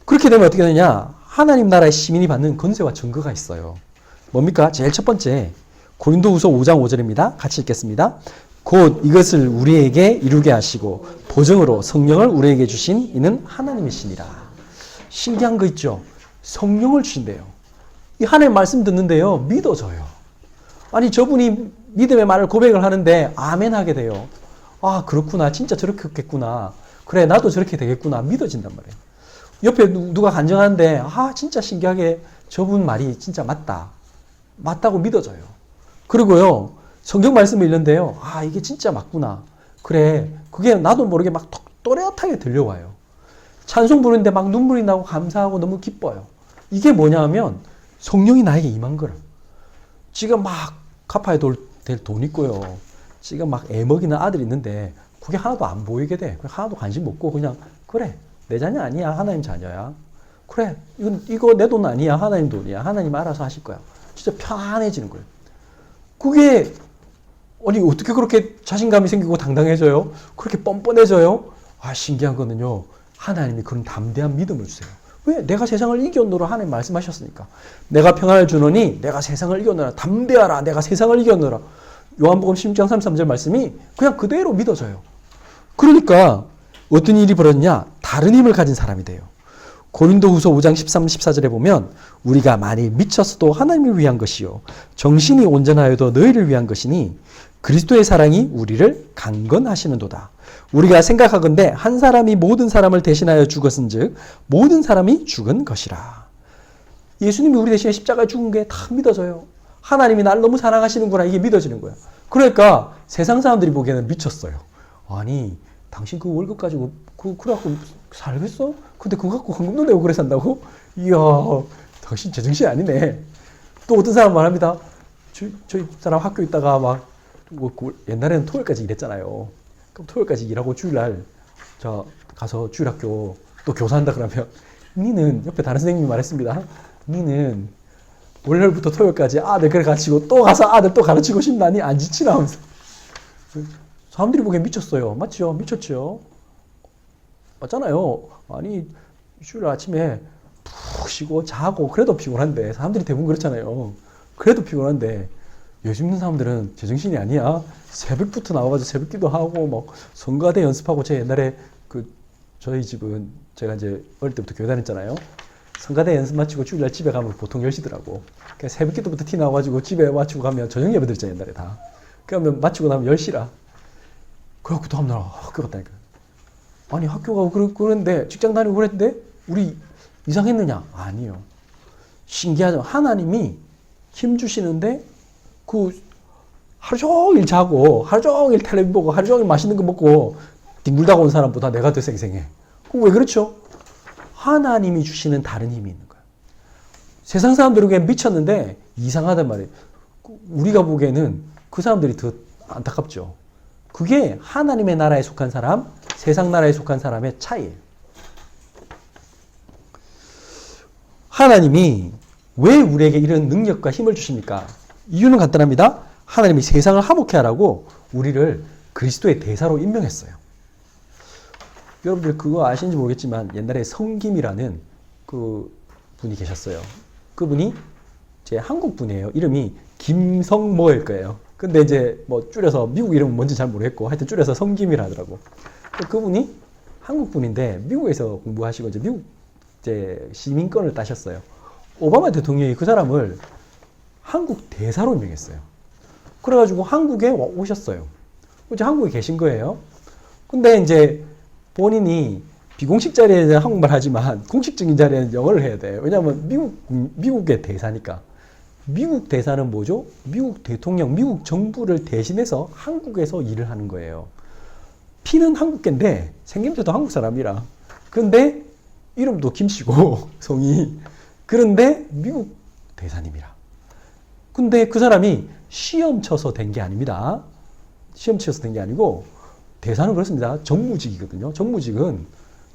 Speaker 1: 그렇게 되면 어떻게 되냐? 하나님 나라의 시민이 받는 권세와 증거가 있어요. 뭡니까? 제일 첫 번째 고린도후서 5장 5절입니다. 같이 읽겠습니다. 곧 이것을 우리에게 이루게 하시고 보증으로 성령을 우리에게 주신 이는 하나님이시니라. 신기한 거 있죠? 성령을 주신대요. 이 하나님 말씀 듣는데요. 믿어져요. 아니 저분이 믿음의 말을 고백을 하는데 아멘 하게 돼요. 아, 그렇구나. 진짜 저렇게 했겠구나. 그래, 나도 저렇게 되겠구나. 믿어진단 말이에요. 옆에 누가 간증하는데, 아, 진짜 신기하게 저분 말이 진짜 맞다. 맞다고 믿어져요. 그리고요, 성경 말씀을 읽는데요. 아, 이게 진짜 맞구나. 그래, 그게 나도 모르게 막 또렷하게 들려와요. 찬송 부르는데 막 눈물이 나고 감사하고 너무 기뻐요. 이게 뭐냐 하면 성령이 나에게 임한 거라. 지금 막 갚아야 될 돈 있고요. 지금 막 애먹이는 아들이 있는데 그게 하나도 안 보이게 돼. 하나도 관심 없고 그냥 그래, 내 자녀 아니야. 하나님 자녀야. 그래, 이거 내 돈 아니야. 하나님 돈이야. 하나님 알아서 하실 거야. 진짜 편안해지는 거예요. 그게 아니 어떻게 그렇게 자신감이 생기고 당당해져요? 그렇게 뻔뻔해져요? 아, 신기한 거는요. 하나님이 그런 담대한 믿음을 주세요. 왜? 내가 세상을 이겨노라 하나님 말씀하셨으니까. 내가 평안을 주노니 내가 세상을 이겨노라. 담대하라. 내가 세상을 이겨노라. 요한복음 16장 33절 말씀이 그냥 그대로 믿어져요. 그러니까 어떤 일이 벌어졌냐? 다른 힘을 가진 사람이 돼요. 고린도후서 5장 13, 14절에 보면 우리가 만일 미쳤어도 하나님을 위한 것이요 정신이 온전하여도 너희를 위한 것이니 그리스도의 사랑이 우리를 강건하시는도다. 우리가 생각하건대 한 사람이 모든 사람을 대신하여 죽었은즉 모든 사람이 죽은 것이라. 예수님이 우리 대신에 십자가에 죽은 게 다 믿어져요. 하나님이 나를 너무 사랑하시는구나. 이게 믿어지는 거야. 그러니까 세상 사람들이 보기에는 미쳤어요. 아니, 당신 그 월급 가지고 그래갖고 살겠어? 근데 그거 갖고 헌금도 내고 그래 산다고? 이야, 당신 제정신이 아니네. 또 어떤 사람 말합니다. 저희 사람 학교 있다가 막 옛날에는 토요일까지 일했잖아요. 그럼 토요일까지 일하고 주일날 저 가서 주일학교 또 교사한다 그러면 니는 옆에 다른 선생님이 말했습니다. 니는 월요일부터 토요일까지 아들 그래 가르치고 또 가서 아들 또 가르치고 싶나니 안 지치나 하면서 사람들이 보기엔 미쳤어요. 맞죠? 미쳤죠? 맞잖아요. 아니 주일 아침에 푹 쉬고 자고 그래도 피곤한데 사람들이 대부분 그렇잖아요. 그래도 피곤한데 요즘 있는 사람들은 제정신이 아니야. 새벽부터 나와가지고 새벽기도 하고 뭐 성가대 연습하고. 제 옛날에 저희 집은 제가 이제 어릴 때부터 교회 다녔잖아요. 성가대 연습 마치고 주일날 집에 가면 보통 10시더라고. 그러니까 새벽기도부터 티 나와가지고 집에 마치고 가면 저녁 예배 드렸잖아요, 옛날에 다. 그러면 마치고 나면 10시라. 그래갖고 다음날 학교 갔다니까. 아니 학교 가고 그러는데 직장 다니고 그랬는데 우리 이상했느냐? 아니요. 신기하죠. 하나님이 힘 주시는데 하루 종일 자고 하루 종일 텔레비전 보고 하루 종일 맛있는 거 먹고 뒹굴다가 온 사람보다 내가 더 쌩쌩해. 그럼 왜 그렇죠? 하나님이 주시는 다른 힘이 있는 거야. 세상 사람들은 그냥 미쳤는데 이상하단 말이에요. 우리가 보기에는 그 사람들이 더 안타깝죠. 그게 하나님의 나라에 속한 사람, 세상 나라에 속한 사람의 차이예요. 하나님이 왜 우리에게 이런 능력과 힘을 주십니까? 이유는 간단합니다. 하나님이 세상을 화목케 하라고 우리를 그리스도의 대사로 임명했어요. 여러분들 그거 아시는지 모르겠지만 옛날에 성김이라는 그 분이 계셨어요. 그분이 제 한국 분이에요. 이름이 김성모일 거예요. 근데 이제 뭐 줄여서 미국 이름은 뭔지 잘 모르겠고 하여튼 줄여서 성김이라 하더라고. 그분이 한국 분인데 미국에서 공부하시고 이제 미국 이제 시민권을 따셨어요. 오바마 대통령이 그 사람을 한국 대사로 임명했어요. 그래가지고 한국에 오셨어요. 이제 한국에 계신 거예요. 근데 이제 본인이 비공식 자리에는 한국말 하지만 공식적인 자리에는 영어를 해야 돼요. 왜냐하면 미국의 대사니까. 미국 대사는 뭐죠? 미국 대통령, 미국 정부를 대신해서 한국에서 일을 하는 거예요. 피는 한국계인데 생김새도 한국 사람이라. 그런데 이름도 김씨고 성이. 그런데 미국 대사님이라. 근데 그 사람이 시험 쳐서 된 게 아닙니다. 시험 쳐서 된 게 아니고 대사는 그렇습니다. 정무직이거든요. 정무직은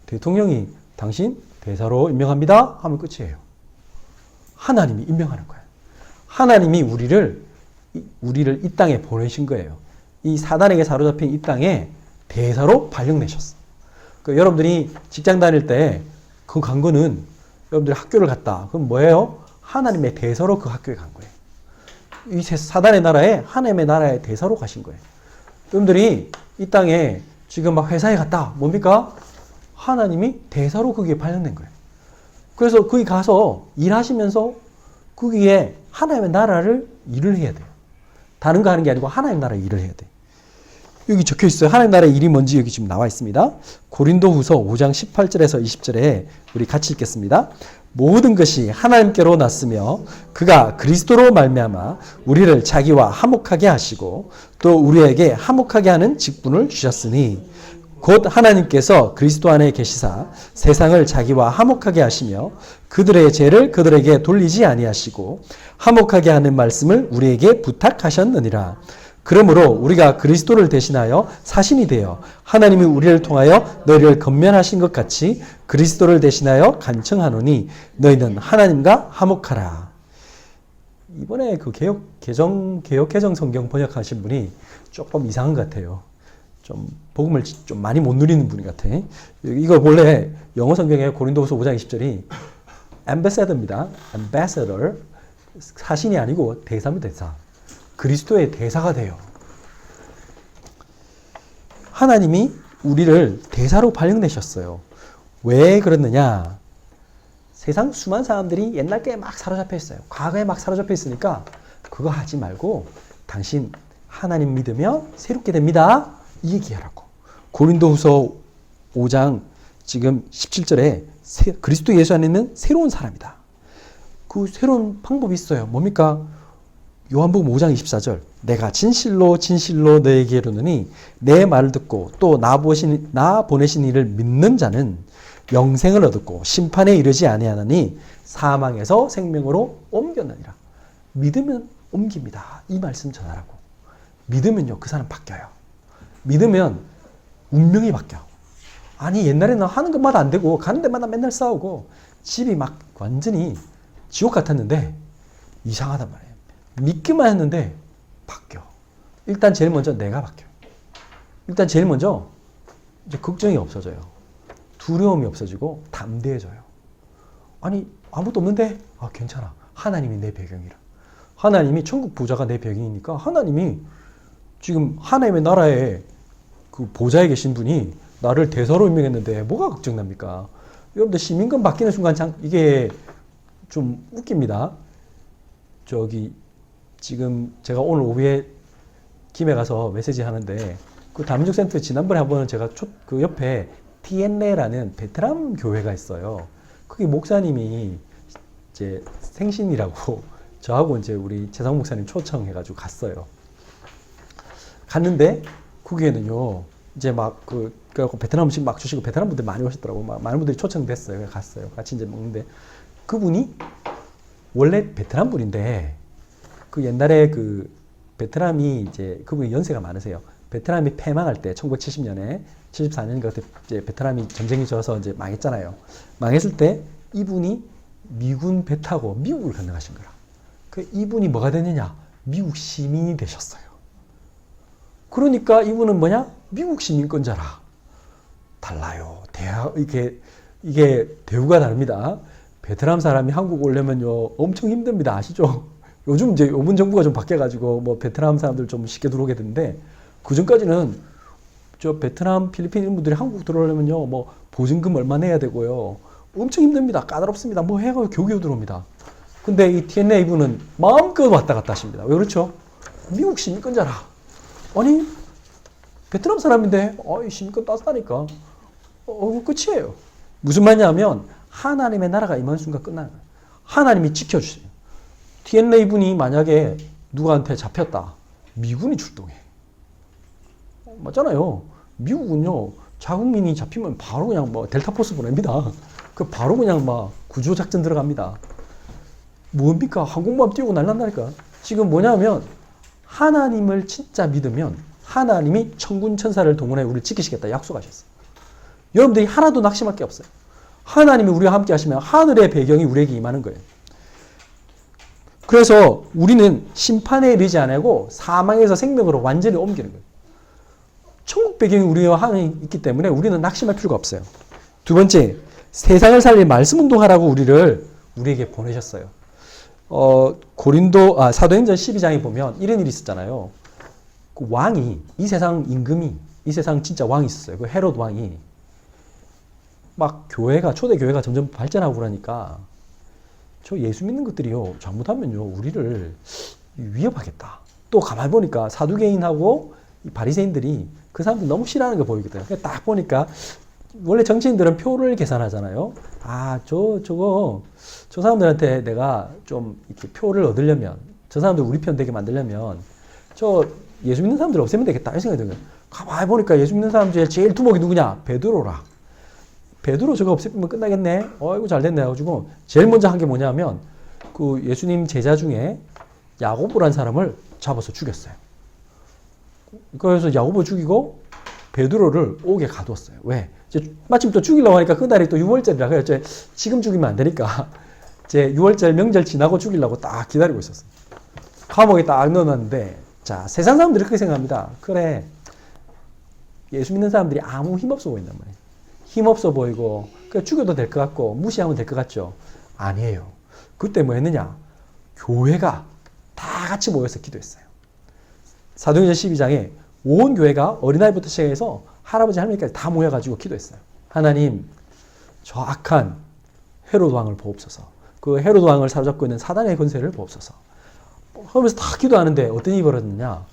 Speaker 1: 대통령이 당신 대사로 임명합니다 하면 끝이에요. 하나님이 임명하는 거예요. 하나님이 우리를 이 땅에 보내신 거예요. 이 사단에게 사로잡힌 이 땅에 대사로 발령내셨어. 그러니까 여러분들이 직장 다닐 때 그 간 거는 여러분들이 학교를 갔다. 그럼 뭐예요? 하나님의 대사로 그 학교에 간 거예요. 이 사단의 나라에 하나님의 나라의 대사로 가신 거예요. 여러분들이 이 땅에 지금 막 회사에 갔다. 뭡니까? 하나님이 대사로 거기에 발령낸 거예요. 그래서 거기 가서 일하시면서 거기에 하나님의 나라를 일을 해야 돼요. 다른 거 하는 게 아니고 하나님의 나라 일을 해야 돼요. 여기 적혀 있어요. 하나님 나라의 일이 뭔지 여기 지금 나와 있습니다. 고린도후서 5장 18절에서 20절에 우리 같이 읽겠습니다. 모든 것이 하나님께로 났으며 그가 그리스도로 말미암아 우리를 자기와 화목하게 하시고 또 우리에게 화목하게 하는 직분을 주셨으니 곧 하나님께서 그리스도 안에 계시사 세상을 자기와 화목하게 하시며 그들의 죄를 그들에게 돌리지 아니하시고 화목하게 하는 말씀을 우리에게 부탁하셨느니라. 그러므로 우리가 그리스도를 대신하여 사신이 되어 하나님이 우리를 통하여 너희를 건면하신 것 같이 그리스도를 대신하여 간청하노니 너희는 하나님과 화목하라. 이번에 그 개혁개정 성경 번역하신 분이 조금 이상한 것 같아요. 좀 복음을 좀 많이 못 누리는 분 같아. 이거 원래 영어 성경에 고린도후서 5장 20절이 ambassador입니다. ambassador. 사신이 아니고 대사입니다. 대사. 그리스도의 대사가 돼요. 하나님이 우리를 대사로 발령내셨어요. 왜 그랬느냐? 세상 수많은 사람들이 옛날 게 막 사로잡혀 있어요. 과거에 막 사로잡혀 있으니까 그거 하지 말고 당신 하나님 믿으면 새롭게 됩니다. 이 얘기하라고. 고린도후서 5장 지금 17절에 그리스도 예수 안에 있는 새로운 사람이다. 그 새로운 방법이 있어요. 뭡니까? 요한복음 5장 24절 내가 진실로 진실로 너에게 이르노니 내 말을 듣고 또 나 보내신 이를 믿는 자는 영생을 얻었고 심판에 이르지 아니하나니 사망에서 생명으로 옮겼느니라. 믿으면 옮깁니다. 이 말씀 전하라고. 믿으면요 그 사람 바뀌어요. 믿으면 운명이 바뀌어. 아니 옛날에는 하는 것마다 안 되고 가는 데마다 맨날 싸우고 집이 막 완전히 지옥 같았는데 이상하단 말이에요. 믿기만 했는데 바뀌어. 일단 제일 먼저 내가 바뀌어. 일단 제일 먼저 이제 걱정이 없어져요. 두려움이 없어지고 담대해져요. 아니 아무것도 없는데 괜찮아. 하나님이 내 배경이라. 하나님이 천국 보좌가 내 배경이니까 하나님이 지금 하나님의 나라에 그 보좌에 계신 분이 나를 대사로 임명했는데 뭐가 걱정납니까? 여러분들 시민권 바뀌는 순간 이게 좀 웃깁니다. 저기 지금 제가 오늘 오후에 김해 가서 메시지 하는데 그 다민족센터 지난번에 한번 제가 그 옆에 TNL라는 베트남 교회가 있어요. 거기 목사님이 이제 생신이라고 저하고 이제 우리 재상 목사님 초청해가지고 갔어요. 갔는데 거기에는요 이제 막 그래갖고 베트남 음식 막 주시고 베트남 분들 많이 오셨더라고. 많은 분들이 초청됐어요. 그래서 갔어요. 같이 이제 먹는데 그분이 원래 베트남 분인데 그 옛날에 그 베트남이 이제 그분이 연세가 많으세요. 베트남이 패망할 때 1970년에 74년인가 그때 이제 베트남이 전쟁이 져서 이제 망했잖아요. 망했을 때 이분이 미군 배 타고 미국을 건너가신 거라. 그 이분이 뭐가 됐느냐? 미국 시민이 되셨어요. 그러니까 이분은 뭐냐? 미국 시민권자라. 달라요. 이게 대우가 다릅니다. 베트남 사람이 한국 오려면요 엄청 힘듭니다. 아시죠? 요즘 이제 요번 정부가 좀 바뀌어가지고 뭐 베트남 사람들 좀 쉽게 들어오게 되는데 그 전까지는 저 베트남, 필리핀 이런 분들이 한국 들어오려면요 뭐 보증금 얼마 내야 되고요 엄청 힘듭니다. 까다롭습니다. 뭐 해가 겨우겨우 들어옵니다. 근데 이 TNA 분은 마음껏 왔다 갔다 하십니다. 왜 그렇죠? 미국 시민권자라. 아니 베트남 사람인데 시민권 땄다니까. 끝이에요. 무슨 말이냐면 하나님의 나라가 임하는 순간 끝나는 거예요. 하나님이 지켜주세요. TNA 분이 만약에 누구한테 잡혔다. 미군이 출동해. 맞잖아요. 미국은요 자국민이 잡히면 바로 그냥 뭐 델타포스 보냅니다. 그 바로 그냥 막 구조작전 들어갑니다. 뭡니까? 항공모함 띄우고 날란다니까. 지금 뭐냐면 하나님을 진짜 믿으면 하나님이 천군 천사를 동원해 우리를 지키시겠다 약속하셨어요. 여러분들이 하나도 낙심할 게 없어요. 하나님이 우리와 함께 하시면 하늘의 배경이 우리에게 임하는 거예요. 그래서 우리는 심판에 이르지 않고 사망에서 생명으로 완전히 옮기는 거예요. 천국 배경이 우리와 하나님 있기 때문에 우리는 낙심할 필요가 없어요. 두 번째, 세상을 살릴 말씀 운동하라고 우리에게 보내셨어요. 사도행전 12장에 보면 이런 일이 있었잖아요. 그 왕이, 이 세상 임금이, 이 세상 진짜 왕이 있었어요. 그 헤롯 왕이 막 초대 교회가 점점 발전하고 그러니까 저 예수 믿는 것들이요 잘못하면요 우리를 위협하겠다. 또 가만히 보니까 사두개인하고 이 바리새인들이 그 사람들 너무 싫어하는 거 보이거든요. 딱 보니까 원래 정치인들은 표를 계산하잖아요. 아, 저 사람들한테 내가 좀 이렇게 표를 얻으려면, 저 사람들 우리 편 되게 만들려면, 저 예수 믿는 사람들 없애면 되겠다. 이런 생각이 들어요. 가만히 보니까 예수 믿는 사람 중에 제일 두목이 누구냐? 베드로라. 베드로 저거 없애면 끝나겠네. 어이구, 잘 됐네. 해가지고, 제일 먼저 한 게 뭐냐면, 그 예수님 제자 중에 야고보라는 사람을 잡아서 죽였어요. 그래서 야고보 죽이고, 베드로를 옥에 가두었어요. 왜? 마침 또 죽이려고 하니까 그날이 또 6월절이라 그래서 지금 죽이면 안 되니까 제 6월절 명절 지나고 죽이려고 딱 기다리고 있었어요. 감옥에 딱 넣어놨는데, 자, 세상 사람들이 그렇게 생각합니다. 그래, 예수 믿는 사람들이 아무 힘없어 보인단 말이에요. 힘없어 보이고, 그래, 죽여도 될 것 같고, 무시하면 될 것 같죠? 아니에요. 그때 뭐 했느냐? 교회가 다 같이 모여서 기도했어요. 사도행전 12장에 온 교회가 어린아이부터 시작해서 할아버지 할머니까지 다 모여가지고 기도했어요. 하나님, 저 악한 헤로드 왕을 보옵소서. 그 헤로드 왕을 사로잡고 있는 사단의 권세를 보옵소서. 하면서 다 기도하는데 어떤 일이 벌어졌느냐?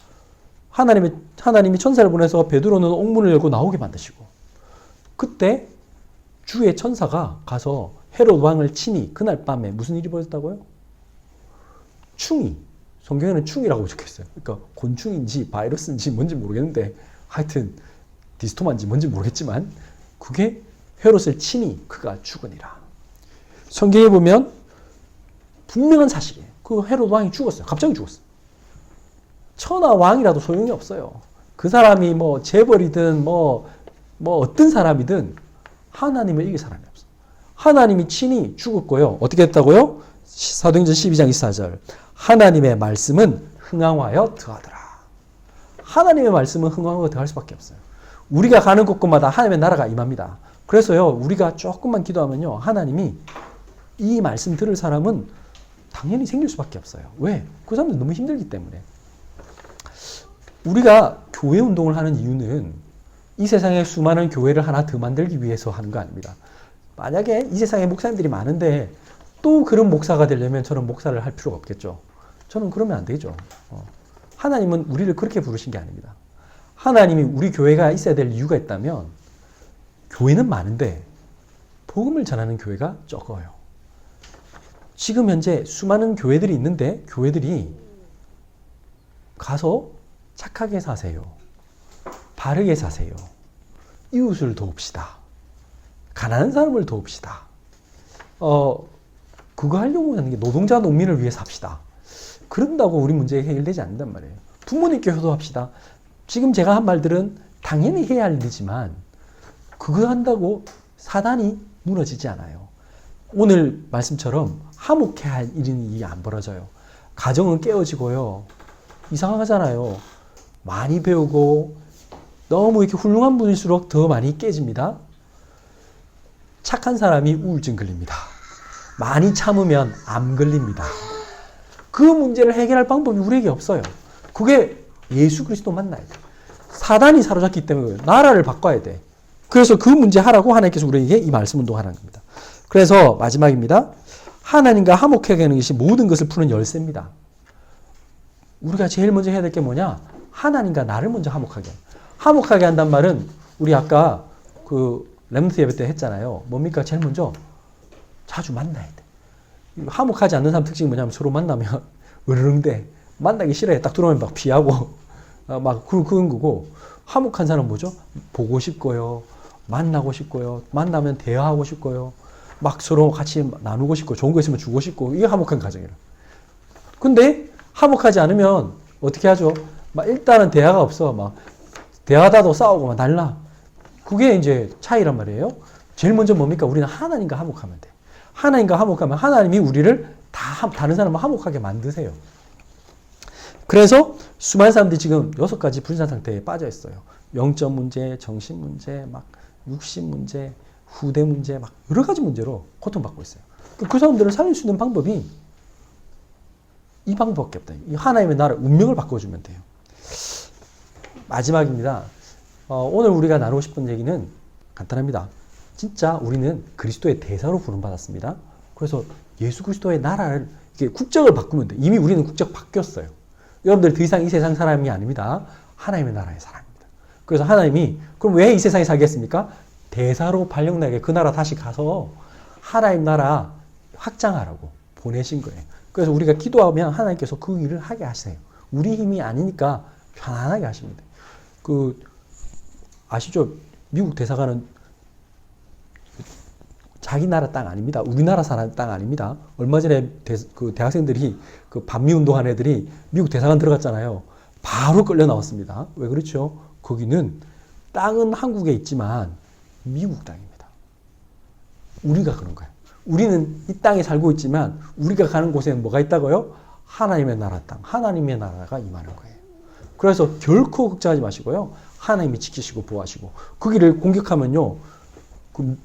Speaker 1: 하나님이 천사를 보내서 베드로는 옥문을 열고 나오게 만드시고, 그때 주의 천사가 가서 헤로드 왕을 치니 그날 밤에 무슨 일이 벌어졌다고요? 충이. 성경에는 충이라고 적혀있어요. 그러니까 곤충인지 바이러스인지 뭔지 모르겠는데 하여튼 디스토마인지 뭔지 모르겠지만 그게 헤롯을 치니 그가 죽으니라. 성경에 보면 분명한 사실이에요. 그 헤롯 왕이 죽었어요. 갑자기 죽었어요. 천하 왕이라도 소용이 없어요. 그 사람이 뭐 재벌이든 뭐 어떤 사람이든 하나님을 이길 사람이 없어요. 하나님이 친히 죽었고요. 어떻게 했다고요? 사도행전 12장 24절. 하나님의 말씀은 흥황하여 더하더라. 하나님의 말씀은 흥황하여 더할 수밖에 없어요. 우리가 가는 곳곳마다 하나님의 나라가 임합니다. 그래서요, 우리가 조금만 기도하면요, 하나님이 이 말씀 들을 사람은 당연히 생길 수밖에 없어요. 왜? 그 사람들 너무 힘들기 때문에. 우리가 교회 운동을 하는 이유는 이 세상에 수많은 교회를 하나 더 만들기 위해서 하는 거 아닙니다. 만약에 이 세상에 목사님들이 많은데 또 그런 목사가 되려면 저는 목사를 할 필요가 없겠죠. 저는 그러면 안 되죠. 하나님은 우리를 그렇게 부르신 게 아닙니다. 하나님이 우리 교회가 있어야 될 이유가 있다면 교회는 많은데 복음을 전하는 교회가 적어요. 지금 현재 수많은 교회들이 있는데 교회들이 가서 착하게 사세요. 바르게 사세요. 이웃을 도웁시다. 가난한 사람을 도웁시다. 그거 하려고 하는 게 노동자 농민을 위해 삽시다. 그런다고 우리 문제가 해결되지 않는단 말이에요. 부모님께 효도합시다. 지금 제가 한 말들은 당연히 해야 할 일이지만 그거 한다고 사단이 무너지지 않아요. 오늘 말씀처럼 화목해야 할 일이 안 벌어져요. 가정은 깨어지고요. 이상하잖아요. 많이 배우고 너무 이렇게 훌륭한 분일수록 더 많이 깨집니다. 착한 사람이 우울증 걸립니다. 많이 참으면 암 걸립니다. 그 문제를 해결할 방법이 우리에게 없어요. 그게 예수 그리스도 만나야 돼. 사단이 사로잡기 때문에 나라를 바꿔야 돼. 그래서 그 문제 하라고 하나님께서 우리에게 이 말씀 운동하라는 겁니다. 그래서 마지막입니다. 하나님과 화목하게 하는 것이 모든 것을 푸는 열쇠입니다. 우리가 제일 먼저 해야 될 게 뭐냐? 하나님과 나를 먼저 화목하게. 화목하게 한단 말은 우리 아까 그 렘넌트 예배 때 했잖아요. 뭡니까? 제일 먼저 자주 만나야 돼. 화목하지 않는 사람 특징이 뭐냐면 서로 만나면 으르렁대. 만나기 싫어해. 딱 들어오면 막 피하고 막 그런 거고, 화목한 사람은 뭐죠? 보고 싶고요. 만나고 싶고요. 만나면 대화하고 싶고요. 막 서로 같이 나누고 싶고 좋은 거 있으면 주고 싶고, 이게 화목한 가정이라. 근데 화목하지 않으면 어떻게 하죠? 막 일단은 대화가 없어. 막 대화하다도 싸우고 막 날라. 그게 이제 차이란 말이에요. 제일 먼저 뭡니까? 우리는 하나님과 화목하면 돼. 하나님과 화목하면 하나님이 우리를 다른 사람을 화목하게 만드세요. 그래서 수많은 사람들이 지금 6가지 불신 상태에 빠져 있어요. 영적 문제, 정신 문제, 막 육신 문제, 후대 문제, 막 여러 가지 문제로 고통받고 있어요. 그 사람들을 살릴 수 있는 방법이 이 방법밖에 없다. 이 하나님의 나라 운명을 바꿔주면 돼요. 마지막입니다. 오늘 우리가 나누고 싶은 얘기는 간단합니다. 진짜 우리는 그리스도의 대사로 부름받았습니다. 그래서 예수 그리스도의 나라를, 이게 국적을 바꾸면 돼. 이미 우리는 국적 바뀌었어요. 여러분들 더 이상 이 세상 사람이 아닙니다. 하나님의 나라의 사람입니다. 그래서 하나님이 그럼 왜 이 세상에 살겠습니까? 대사로 발령나게 그 나라 다시 가서 하나님 나라 확장하라고 보내신 거예요. 그래서 우리가 기도하면 하나님께서 그 일을 하게 하세요. 우리 힘이 아니니까 편안하게 하십니다. 아시죠? 미국 대사관은 자기 나라 땅 아닙니다. 우리나라 사람 땅 아닙니다. 얼마 전에 대학생들이 반미 운동한 애들이 미국 대사관 들어갔잖아요. 바로 끌려 나왔습니다. 왜 그렇죠? 거기는 땅은 한국에 있지만 미국 땅입니다. 우리가 그런 거예요. 우리는 이 땅에 살고 있지만 우리가 가는 곳에는 뭐가 있다고요? 하나님의 나라 땅, 하나님의 나라가 임하는 거예요. 그래서 결코 걱정하지 마시고요. 하나님이 지키시고 보호하시고 그 길을 공격하면요.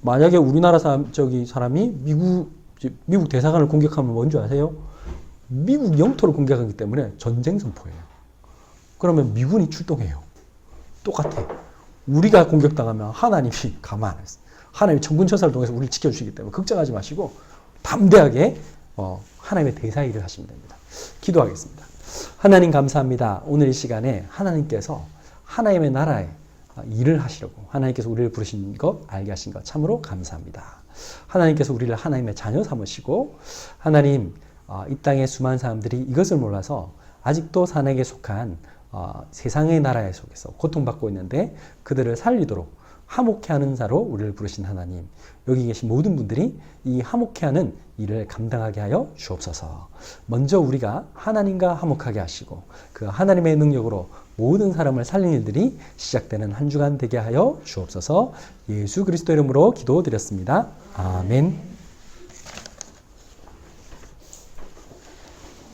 Speaker 1: 만약에 우리나라 사람이 미국 대사관을 공격하면 뭔지 아세요? 미국 영토를 공격하기 때문에 전쟁 선포예요. 그러면 미군이 출동해요. 똑같아. 우리가 공격당하면 하나님이 가만 안 했어요. 하나님이 천군천사를 통해서 우리를 지켜주시기 때문에 걱정하지 마시고 담대하게 하나님의 대사 일을 하시면 됩니다. 기도하겠습니다. 하나님 감사합니다. 오늘 이 시간에 하나님께서 하나님의 나라에 일을 하시려고 하나님께서 우리를 부르신 것 알게 하신 것 참으로 감사합니다. 하나님께서 우리를 하나님의 자녀 삼으시고 하나님 이 땅의 수많은 사람들이 이것을 몰라서 아직도 사내에 속한 세상의 나라에 속에서 고통받고 있는데 그들을 살리도록 화목해하는 자로 우리를 부르신 하나님, 여기 계신 모든 분들이 이 화목해하는 일을 감당하게 하여 주옵소서. 먼저 우리가 하나님과 화목하게 하시고 그 하나님의 능력으로 모든 사람을 살리는 일들이 시작되는 한 주간 되게 하여 주옵소서. 예수 그리스도 이름으로 기도드렸습니다. 아멘.